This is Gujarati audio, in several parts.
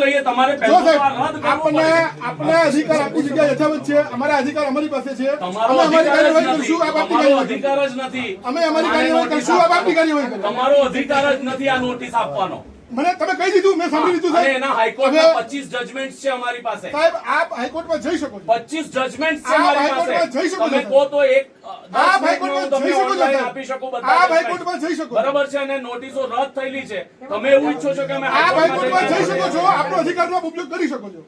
તમારે આપણે અધિકાર આપણી જગ્યાએ યથાવત છે, અમારા અધિકાર અમારી પાસે છે, અમે અમારી કાર્યવાહી કરશું, આપ આપની અધિકાર જ નથી, અમે અમારી કાર્યવાહી કરશું, આપ આપની કાર્યવાહી કરો. તમારો અધિકાર જ નથી આ નોટિસ આપવાનો. મને તમે કહી દીધું, મેં સાંભળી લીધું અને સાહેબ. એના હાઈકોર્ટમાં 25 જજમેન્ટ છે અમારી પાસે. સાહેબ આપ હાઈકોર્ટમાં જઈ શકો છો. 25 જજમેન્ટ છે આપ અમારી હાઈકોર્ટમાં જઈ પાસે. શકો તમે છો. કહો તો એક આપ હાઈકોર્ટમાં જઈ શકો છો સાહેબ. આપી શકો આપ બધા હાઈકોર્ટમાં જઈ શકો છો. બરાબર છે. અને નોટિસો રદ થયેલી છે. તમે એવું ઈચ્છો છો કે અમે આપ હાઈકોર્ટમાં જઈ હાઈકોર્ટમાં શકો છો, આપનો અધિકારનો આપ ઉપયોગ કરી શકો છો.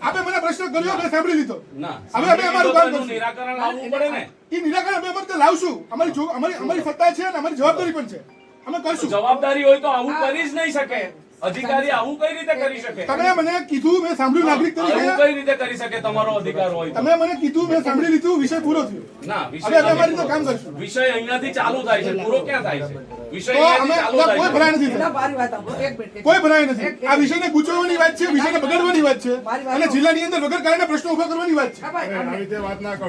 આપે મને પ્રશ્ન કર્યો, મેં સાંભળી લીધો. ના, હવે અમે અમારું કામ એનું કરશું. નિરાકરણ લાવવું પડે ને. એ નિરાકરણ અમે અમારી રીતે લાવશું. અમારી સત્તા છે અને અમારી જવાબદારી પણ છે, અમે કરશું. જવાબદારી હોય તો આવું કરી જ નહીં શકે. અધિકારી આવું કઈ રીતે કરી શકે? તમે મને કીધું, મેં સાંભળ્યું નાગરિક આવું તરીકે. કઈ રીતે કરી શકે? તમારો અધિકાર હોય તો. તમે મને કીધું, મેં સાંભળી લીધું, વિષય પૂરો થયો. ના, હવે અમે અમારી રીતે કામ કરશું. વિષય અહીંયાથી ચાલુ થાય છે, પૂરો ક્યાં થાય છે? વિષય તો અમે અહીંયાથી ચાલુ કોઈ થાય ભરાય છે. નથી સાહેબ. કોઈ ભરાય નથી. આ વિષયને ગૂંચવવાની વાત છે, વિષયને બગાડવાની વાત છે, અને જિલ્લાની અંદર વગર કારણે પ્રશ્નો ઉભા કરવાની વાત છે. આવી રીતે વાત ના કરો.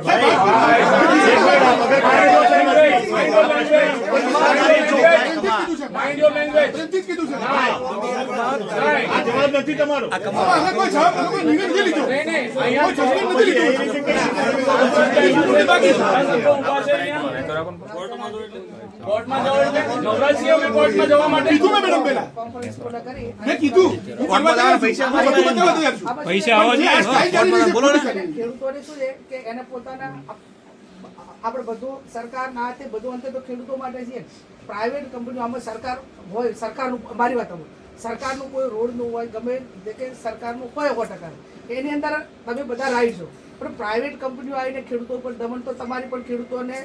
Mind your language. પ્રેમથી જ કીધું છે. Right. આ જવાબ નથી તમારો. અમે કોઈ જવાબ, અમે કોઈ નિર્ણય નથી લીધો. નહીં, નહીં. કોઈ અહીંયા જજમેન્ટ નથી લીધો. કોર્ટમાં જવા એટલે નવરા છીએ અમે કોર્ટમાં જવા માટે. કીધું મેં મેડમ પહેલા. મેં કીધું. હું કરવા તૈયાર છું. હું બધું બતાવવા તૈયાર છું. પૈસા આવવા પણ જે આ સ્ટાઇલ ચાલી રહી છે, બોલો ને. ખોટી ચાલી રહી છે. ખેડૂતોને શું છે કે એને પોતાના આપણે બધું સરકાર ના હાથે બધું અંતે તો ખેડૂતો માટે છે. પ્રાઇવેટ કંપનીઓ આમાં સરકાર હોય, સરકારનું મારી વાત સાંભળો, સરકારનું કોઈ રોડનું હોય, ગમે તે કે સરકારનું કોઈ 100% એની અંદર તમે બધા રાઈટ છો, પણ પ્રાઇવેટ કંપનીઓ આવીને ખેડૂતો પર દમન, તો તમારી પણ ખેડૂતોને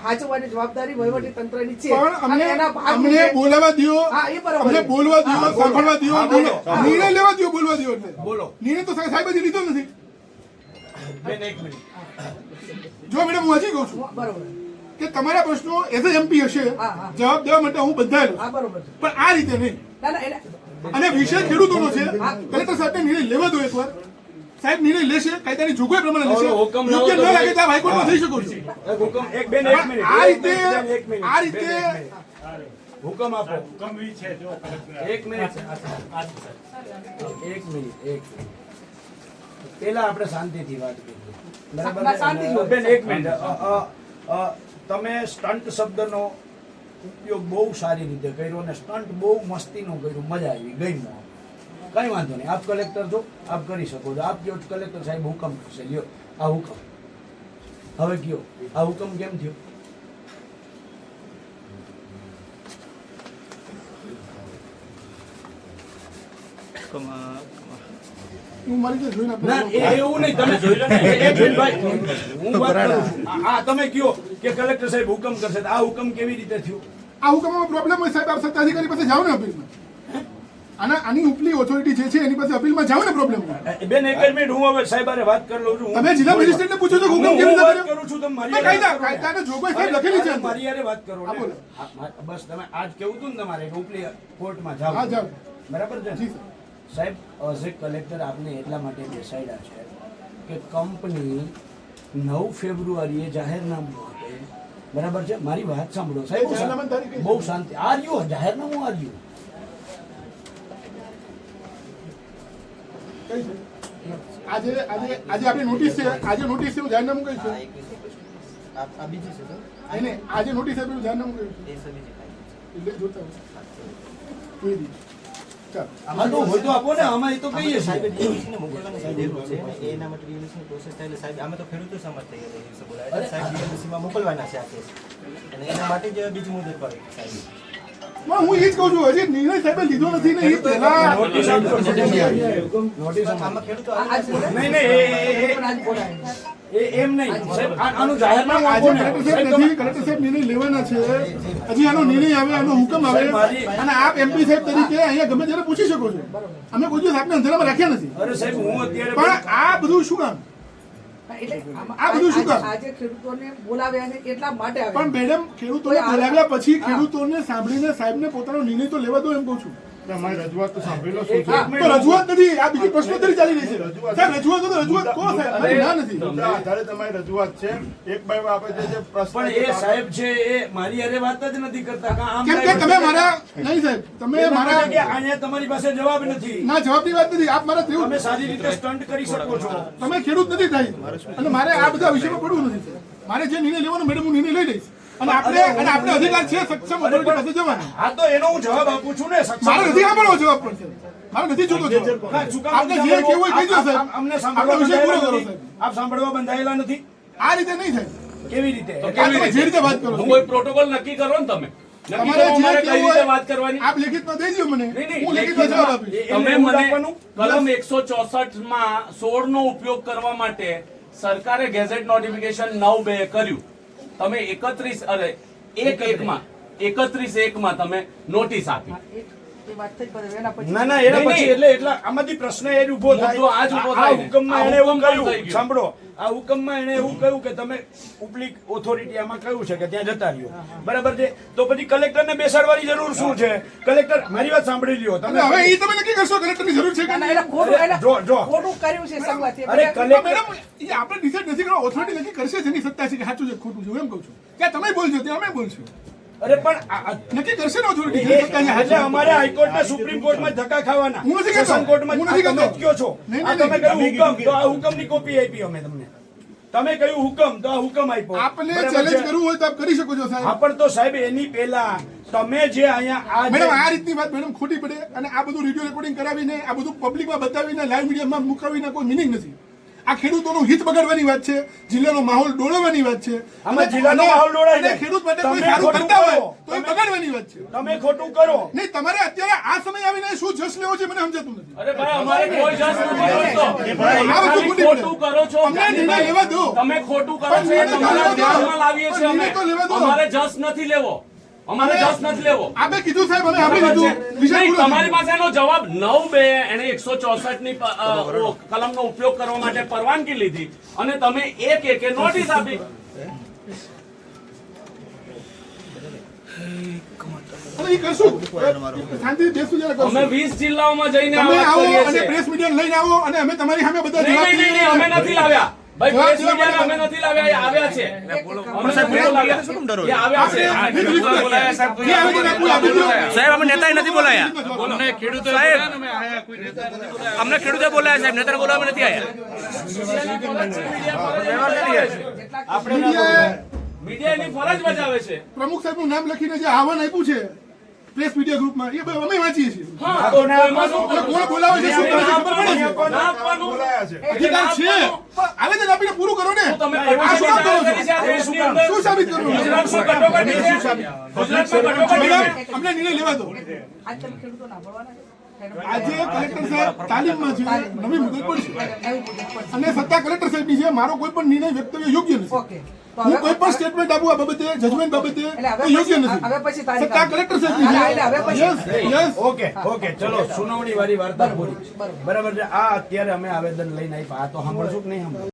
હાચવવાની જવાબદારી વહીવટી તંત્રની છે. પણ અને એના અમને ભાગરૂપે- બોલાવા દ્યો, હા, એ બરાબર. અમને બોલવા દ્યો, સાંભળવા દ્યો, નિર્ણય લેવા દ્યો, બોલવા દ્યો. એટલે નિર્ણય તો સાહેબ હજી લીધો નથી. બેન, એક મિનિટ. જો મેડમ, હું હજી કહું છું બરોબર. કે તમારા પ્રશ્નો એઝ એ એમપી હશે, હા, હા. જવાબ દેવા માટે હું બંધાયેલો હા, છું. બરોબર છે. પણ આ રીતે નહીં. ના ના એને અને વિષય ખેડૂતોનો છે. કલેક્ટર સાહેબને નિર્ણય લેવા દો એકવાર. સાહેબ નિર્ણય લેશે, કાયદાની જોગવાઈ પ્રમાણે લેશે. હુકમ ન યોગ્ય ન હોય તો લાગે તો આપ હાઈકોર્ટમાં જઈ શકો છો. પણ આ રીતે હુકમ આપો. કમી છે જો કલેક્ટર. એક મિનિટ. એક મિનિટ. પેલા આપણે શાંતિથી વાત કરીએ. બરાબર ના, શાંતિથી વાત. બેન, એક મિનિટ. તમે સ્ટન્ટ શબ્દનો ઉપયોગ બહુ સારી રીતે કર્યો અને સ્ટન્ટ બહુ મસ્તીનો કર્યો, મજા આવી, ગમ્યો. કઈ વાંધો નહીં, આપ કલેક્ટર છો, આપ કરી શકો છો. આપ કહો છો કલેક્ટર સાહેબ હુકમ કરશે, લ્યો આ હુકમ. હવે કયો આ હુકમ કેમ થયો? હું મારી રીતે જોઈને ના, આપું. એવું નહીં. તમે જોઈ લો ને. એક મિનિટ ભાઈ, હું વાત કરું છું. આ તમે કયો કે કલેક્ટર સાહેબ હુકમ કરશે, તો આ હુકમ કેવી રીતે થયો? આ હુકમમાં પ્રોબ્લેમ હોય સાહેબ, આપ સત્તાધિકારી પાસે જાઓ ને અપીલમાં. આની ઉપલી ઓથોરિટી જે છે એની પાસે અપીલમાં જાઓ ને પ્રોબ્લેમ. બેન, એક જ મિનિટ, હું હવે સાહેબ હારે વાત કરી લઉં છું. તમે જિલ્લા મેજિસ્ટ્રેટને પૂછો છો કે હુકમ હું કેવી રીતે વાત કર્યો? કરું છું, તમે મારી મેં હારે કાયદા વાત કરો. કાયદાને જોગવાઈ સાહેબ લખેલી છે અંદર. મારી હારે વાત કરો હા, ને. બોલો. બસ તમે આજ કેવું હતું ને તમારે કે ઉપલી કોર્ટમાં હા, જાઓ. જાઓ. બરાબર છે જી, ને? સર. સાહેબ, એઝ એ કલેક્ટર આપને એટલા માટે બેસાડ્યા છે કે કંપની 9 ફેબ્રુઆરીએ જાહેરનામું આપે. બરાબર છે? મારી વાત સાંભળો સાહેબ, બહુ જાહેરનામાની તારીખ કઈ છે? બહુ શાંતિ. આર્યું જાહેરનામું આર્યું. કઈ છે? આજે આપણી નોટિસ છે, આજે નોટિસ છે, હું જાહેરનામું કઈ છે? એને આજે નોટિસ આપી, હું જાહેરનામું કઈ છે? એટલે જોતા હોય. કોઈ દી. ચાલો. આમાં તો હોય તો આપો ને, આમાં એ તો કહીએ છીએ. મોકલવાના છે આ કેસ અને એના માટે જ બીજી મુદત પર સાહેબ પણ હું એ જ કહું છું, હજી નિર્ણય સાહેબે લીધો નથી ને એ પહેલા નોટિસ આપજો, નોટિસ આપો. આમાં ખેડૂતો આજ બોલાય. નહીં, નહીં, પણ આજ બોલાય. એમ નહીં સાહેબ, આનું જાહેરનામું આજે આપો ને. કલેક્ટર સાહેબ નથી, કલેક્ટર સાહેબ નિર્ણય લેવાના છે. હજી આનો નિર્ણય આવે, આનો હુકમ આવે, અને આપ એમપી સાહેબ તરીકે અહીંયા ગમે ત્યારે પૂછી શકો છો. અમે કોઈ દિવસ આપને અંધારામાં રાખ્યા નથી. અરે સાહેબ, હું અત્યારે પણ આ બધું શું કામ? એટલે આ બધું શું કામ? આજે ખેડૂતોને બોલાવ્યા છે એટલા માટે આવે. પણ મેડમ, ખેડૂતોને બોલાવ્યા પછી ખેડૂતોને સાંભળીને સાહેબને પોતાનો નિર્ણય તો લેવા દો એમ કહું છું. તમારી રજૂઆત તો સાંભળી લો શું છે. તો રજૂઆત નથી, આ બીજી પ્રશ્નોત્તરી ચાલી રહી છે. સાહેબ રજૂઆત હોય તો રજૂઆત કહો સાહેબ, મારી ના નથી. મુદ્દા આધારે તમારી રજૂઆત છે. એક બાય આપણે જે પ્રશ્ન પણ એ સાહેબ છે એ મારી હારે વાત જ નથી કરતા કાં આમ કેમ કે સાહેબ તમે મારા નહીં સાહેબ, તમે એના મારા માટે કે અહીંયા તમારી પાસે જવાબ નથી. ના જવાબની વાત નથી. આપ મારા તમે ખેડૂત, સારી રીતે સ્ટન્ટ કરી શકો છો. તમે ખેડૂત નથી થાય અને મારે આ બધા વિષયમાં પડવું નથી સાહેબ. મારે જે નિર્ણય લેવાનો મેડમ હું નિર્ણય લઈ લઈશ અને આપણે અધિકાર છે સક્ષમ ઓથોરિટી પાસે જવાનો. હા તો એનો હું જવાબ આપું છું ને સક્ષમ. મારે નથી સાંભળવો જવાબ પણ સાહેબ, મારે નથી જોતો જવાબ. હા, શું કામ આપણે જે કેવું હોય કહી દો સાહેબ. અમને આપણો સાંભળવા વિષય પૂરો બંધાયેલા કરો નથી. સાહેબ. આપ સાંભળવા બંધાયેલા નથી. આ રીતે નહીં થાય. કેવી રીતે? તો આ કેવી તમે જે રીતે વાત કરો છો. કોઈ પ્રોટોકોલ નક્કી કરો ને તમે. નક્કી તમારે કરો જે અમારે કઈ કેવું રીતે હોય વાત કરવાની. આપ લેખિતમાં દઈ દો મને, નહીં, નહીં, હું લેખિતમાં જવાબ આપીશ. એ- તમે એવું મને આપવાનું? કલમ 164 માં 16 નો ઉપયોગ કરવા માટે સરકારે ગેઝેટ નોટિફિકેશન 9/2 કર્યું. તમે 31/1 માં તમે નોટિસ આપી. એ વાત થઈ પછી એના પછી ના ના એના નહીં, પછી નહીં. એટલે આમાંથી પ્રશ્ન એ જ ઊભો થાય. મુદ્દો આ જ ઊભો આ થાય ને. હુકમમાં આ એણે એવું હુકમ પણ કહ્યું. થઈ ગયો. સાંભળો, આ હુકમમાં એણે એવું કહ્યું કે તમે ઉપલી ઓથોરિટી આમાં કહ્યું છે કે ત્યાં જતા રહ્યો. બરાબર છે? તો પછી કલેક્ટરને બેસાડવાની જરૂર શું છે? કલેક્ટર મારી વાત સાંભળી લ્યો અને તમે. હવે એ તમે નક્કી કરશો કલેક્ટરની જરૂર છે કે ના, નહીં. એને ખોટું અરે, જો. ખોટું કર્યું છે શરૂઆતથી. અરે તો કલેક્ટર મેડમ એ આપણે ડિસાઈડ નથી કરવા, ઓથોરિટી નક્કી કરશે જેની સત્તા છે કે સાચું છે ખોટું છે. હું એમ કહું છું ત્યાં તમે બોલજો ત્યાં અમે બોલશું. અરે પણ નક્કી કરશે ને ઓથોરિટી એ- જેની સત્તા છે એટલે સાચું. અમારે હાઈકોર્ટ ને સુપ્રીમ કોર્ટમાં ધક્કા ખાવાના. હું નથી કહેતો. સેશન કોર્ટમાં હું નથી આ તમે કહેતો. જ કહો છો. નહીં, આ નહીં, તમે નહીં. કહ્યું હુકમ, તો આ હુકમની કોપી આપી અમે તમને. તમે કહ્યું હુકમ, તો આ હુકમ આપ્યો. આપને બરાબર ચેલેન્જ છે? કરવું હોય તો આપ કરી શકો છો હા સાહેબ. પણ તો સાહેબ એની પહેલા તમે જે અહીંયા આ મેડમ જે- આ રીતની વાત મેડમ ખોટી પડે અને આ બધું વિડીયો રેકોર્ડિંગ કરાવીને આ બધું પબ્લિકમાં બતાવીને લાઈવ મીડિયામાં મુકાવીને કોઈ મિનિંગ નથી. આ ખેડૂતોનું હિત બગાડવાની વાત છે, જિલ્લાનો માહોલ ડોળવાની વાત છે. આમાં જિલ્લાનો માહોલ ડોળાય અને છે. ખેડૂત માટે કોઈ તમે સારું ખોટું કરતા હોય કરો. તો એ તમે- બગાડવાની વાત છે. તમે ખોટું કરો. નહીં તમારે અત્યારે આ સમય આવીને શું જશ લેવો છે મને સમજાતું નથી. અરે ભાઈ અમારે કોઈ જસ નથી કરતો. આ વસ્તુ ખાલી ખોટી પડે. ખોટું કરો છો. અમને નિર્ણય લેવા દો. તમે ખોટું કરો પણ છો એ નિર્ણય તો તમારા લેવા દો. ધ્યાનમાં લાવીએ છીએ પણ અમે. નિર્ણય તો લેવા દો. અમારે જસ નથી લેવો. અમારે જસ નથી લેવો. આપે કીધું સાહેબ અમે આપી બરાબર છે? દીધું વિષય નહીં, પૂરો તમારી થઈ પાસે એનો જવાબ 9/2 એને 164 ની કલમનો ઉપયોગ કરવા માટે પરવાનગી લીધી અને તમે એક નોટિસ આપી. ગયો. અને એ કરશું શાંતિથી બેસું જરા કરશું. અમે 20 જિલ્લાઓમાં જઈને આ તમે વાત આવો કરીએ અને છીએ. પ્રેસ મીડિયા લઈને આવો અને અમે તમારી સામે બધા નહીં, જવાબ નહીં, નહીં, દઈએ. અમે નથી લાવ્યા. ભાઈ જવાબ પ્રેસ દેવા મીડિયાને માટે અમે નથી લાવ્યા, એ આવ્યા છે. અમે નથી લાવ્યા. એ આવ્યા છે. આપણે બોલાયા સાહેબ. જે આવેદન આપવું એ આપી દો. સાહેબ અમે નેતાએ નથી બોલાયા. અમને અમને ખેડૂતે બોલાયા સાહેબ, નેતાને બોલાવવા નથી આવ્યા. મીડિયાની ફરજ બજાવે છે. પ્રમુખ સાહેબનું નામ લખીને જે આહવાન આપ્યું છે પ્રેસ મીડિયા ગ્રુપમાં એ ભાઈ અમે વાંચીએ છીએ. હા, તો એમાં શું એટલે કોણ બોલાવે છે શું કરે છે ખબર પડે છે. ના આપવાનું. બોલાયા છે. અધિકાર છે પણ આવેદન આપીને પૂરું કરો ને. તમે આ શું કામ કરો છો? કરી છે આ દેશની અંદર? શું સાબિત કરવું? ગુજરાતમાં કટોકટી છે. ગુજરાતમાં કટોકટી છે. મેડમ, અમને નિર્ણય લેવા દો. આજ તમે ખેડૂતોને સાંભળવાના છો? આજે કલેક્ટર સાહેબ તાલીમમાં છે, નવી મુદત પડશે નવી મુદત પડશે. અને સત્તા કલેક્ટર સાહેબની છે. મારો કોઈ પણ નિર્ણય વ્યક્તવ્ય યોગ્ય નથી. ઓકે. તો હું હવે- કોઈ પણ સ્ટેટમેન્ટ આપું આ બાબતે જજમેન્ટ બાબતે એટલે હવે એ યોગ્ય પછી- નથી. હવે પછી તારીખ સત્તા આપો. કલેક્ટર સાહેબની હા, એટલે હવે છે. પછી- યસ યસ ઓકે ઓકે ચલો સુનાવણી વાળી વાર્તા પૂરી. બરાબર છે? આ અત્યારે અમે આવેદન લઈને આવ્યા. આ તો સાંભળશું કે નહીં સાંભળો?